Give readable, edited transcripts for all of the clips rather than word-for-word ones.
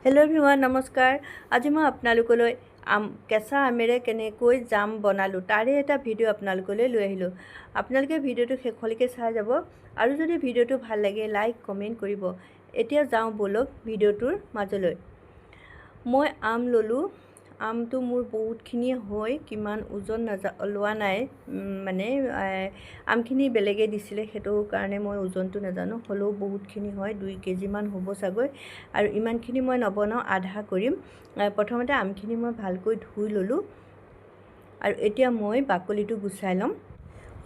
Hello' everyone, নমস্কাৰ। আজি মই আপোনালোকলৈ কেঁচা আমেৰে কেনেকৈ জাম বনালোঁ তাৰে এটা ভিডিঅ' আপোনালোকলৈ লৈ আহিলোঁ। আপোনালোকে ভিডিঅ'টো শেষলৈকে চাই যাব আৰু যদি ভিডিঅ'টো ভাল লাগে লাইক কমেণ্ট কৰিব। এতিয়া যাওঁ ব'লক ভিডিঅ'টোৰ মাজলৈ। মই আম ল'লোঁ। আমটো মোৰ বহুতখিনি হয়, কিমান ওজন লোৱা নাই, মানে আমখিনি বেলেগে দিছিলে, সেইটো কাৰণে মই ওজনটো নাজানো, হ'লেও বহুতখিনি হয়, 2 কেজিমান হ'ব চাগৈ। আৰু ইমানখিনি মই নবনাওঁ, আধা কৰিম। প্ৰথমতে আমখিনি মই ভালকৈ ধুই ল'লোঁ আৰু এতিয়া মই বাকলিটো গুচাই ল'ম।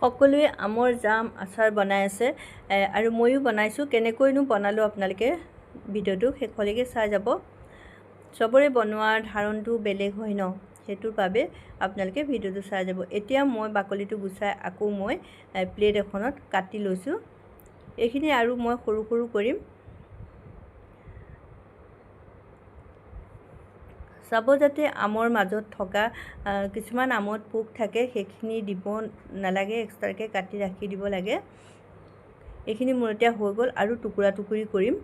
সকলোৱে আমৰ জাম আচাৰ বনাই আছে আৰু ময়ো বনাইছোঁ। কেনেকৈনো বনালোঁ আপোনালোকে ভিডিঅ'টো শেষলৈকে চাই যাব। চবৰে বনোৱাৰ ধাৰণটো বেলেগ হয় ন, সেইটোৰ বাবে আপোনালোকে ভিডিঅ'টো চাই যাব। এতিয়া মই বাকলিটো গুচাই আকৌ মই প্লেট এখনত কাটি লৈছোঁ। এইখিনি আৰু মই সৰু সৰু কৰিম। চাব যাতে আমৰ মাজত থকা কিছুমান আমত পোক থাকে, সেইখিনি দিব নালাগে, এক্সট্ৰাকৈ কাটি ৰাখি দিব লাগে। এইখিনি মোৰ এতিয়া হৈ গ'ল আৰু টুকুৰা টুকুৰি কৰিম।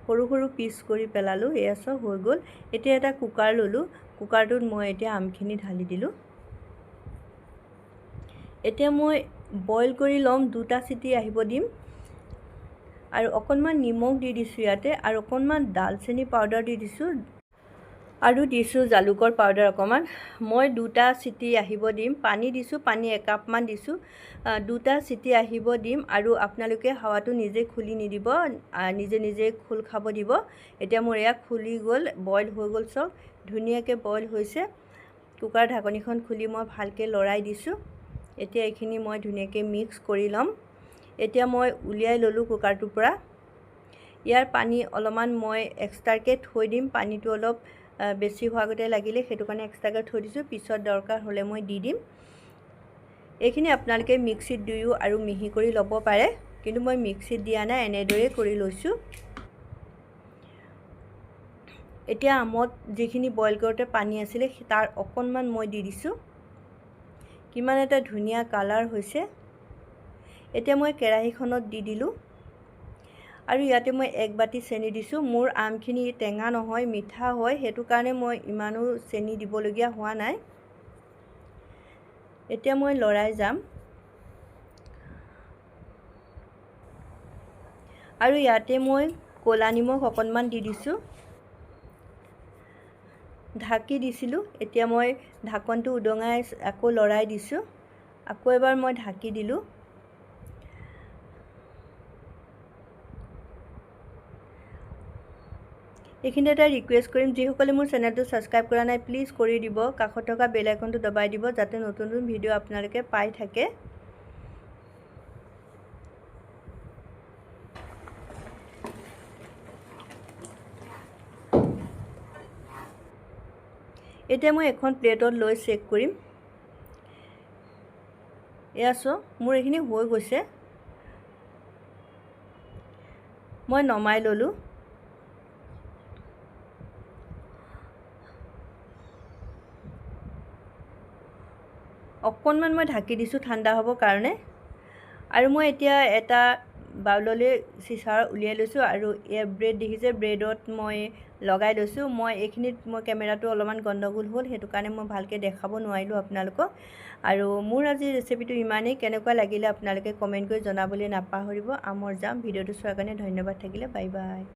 সৰু সৰু পিচ কৰি পেলালোঁ, এয়া চব হৈ গ'ল। এতিয়া এটা কুকাৰ ল'লোঁ। কুকাৰটোত মই এতিয়া আমখিনি ঢালি দিলোঁ। এতিয়া মই বইল কৰি ল'ম, 2টা চিটি আহিব দিম আৰু অকণমান নিমখ দি দিছোঁ ইয়াতে, আৰু অকণমান দালচেনি পাউডাৰ দি দিছোঁ আৰু দিছোঁ জালুকৰ পাউডাৰ অকণমান। মই 2টা চিটি আহিব দিম। পানী দিছোঁ, পানী 1 কাপমান দিছোঁ। 2টা চিটি আহিব দিম আৰু আপোনালোকে হাৱাটো নিজে খুলি নিদিব, নিজে নিজে খোল খাব দিব। এতিয়া মোৰ এয়া খুলি গ'ল, বইল হৈ গ'ল, চব ধুনীয়াকৈ বইল হৈছে। কুকাৰ ঢাকনিখন খুলি মই ভালকৈ লৰাই দিছোঁ। এতিয়া এইখিনি মই ধুনীয়াকৈ মিক্স কৰি ল'ম। এতিয়া মই উলিয়াই ল'লোঁ কুকাৰটোৰ পৰা। ইয়াৰ পানী অলপমান মই এক্সট্ৰাকৈ থৈ দিম, পানীটো অলপ বেছি হোৱাগতে লাগিলে, সেইটো কাৰণে এক্সট্ৰাকৈ থৈ দিছোঁ। পিছত দৰকাৰ হ'লে মই দি দিম। এইখিনি আপোনালোকে মিক্সিত দিও আৰু মিহি কৰি ল'ব পাৰে, কিন্তু মই মিক্সিত দিয়া নাই, এনেদৰেই কৰি লৈছোঁ। এতিয়া আমত যিখিনি বইল কৰোঁতে পানী আছিলে তাৰ অকণমান মই দি দিছোঁ। কিমান এটা ধুনীয়া কালাৰ হৈছে। এতিয়া মই কেৰাহীখনত দি দিলোঁ আৰু ইয়াতে মই 1 বাটি চেনি দিছোঁ। মোৰ আমখিনি টেঙা নহয়, মিঠা হয়, সেইটো কাৰণে মই ইমানো চেনি দিবলগীয়া হোৱা নাই। এতিয়া মই লৰাই যাম আৰু ইয়াতে মই ক'লা নিমখ অকণমান দি দিছোঁ। ঢাকি দিছিলোঁ, এতিয়া মই ঢাকনটো উদঙাই আকৌ লৰাই দিছোঁ। আকৌ এবাৰ মই ঢাকি দিলোঁ। এইখিনি এটা ৰিকুৱেষ্ট কৰিম, যিসকলে মোৰ চেনেলটো ছাবস্ক্ৰাইব কৰা নাই প্লিজ কৰি দিব, কাষত থকা বেল আইকনটো দবাই দিব, যাতে নতুন নতুন ভিডিঅ' আপোনালোকে পাই থাকে। এতিয়া মই এখন প্লেটত লৈ চেক কৰিম। এয়া চোৱা, মোৰ এইখিনি হৈ গৈছে। মই নমাই ল'লোঁ। অকণমান মই ঢাকি দিছোঁ ঠাণ্ডা হ'বৰ কাৰণে। আৰু মই এতিয়া এটা বাউললৈ চিচাৰ উলিয়াই লৈছোঁ আৰু এয়া ব্ৰেড দেখিছে, ব্ৰেডত মই লগাই লৈছোঁ। মই এইখিনিত কেমেৰাটো অলপমান গণ্ডগোল হ'ল, সেইটো কাৰণে মই ভালকৈ দেখাব নোৱাৰিলোঁ আপোনালোকক। আৰু মোৰ আজি ৰেচিপিটো ইমানেই। কেনেকুৱা লাগিলে আপোনালোকে কমেণ্ট কৰি জনাবলৈ নাপাহৰিব। আমৰ জাম ভিডিঅ'টো চোৱাৰ কাৰণে ধন্যবাদ থাকিলে। Bye bye.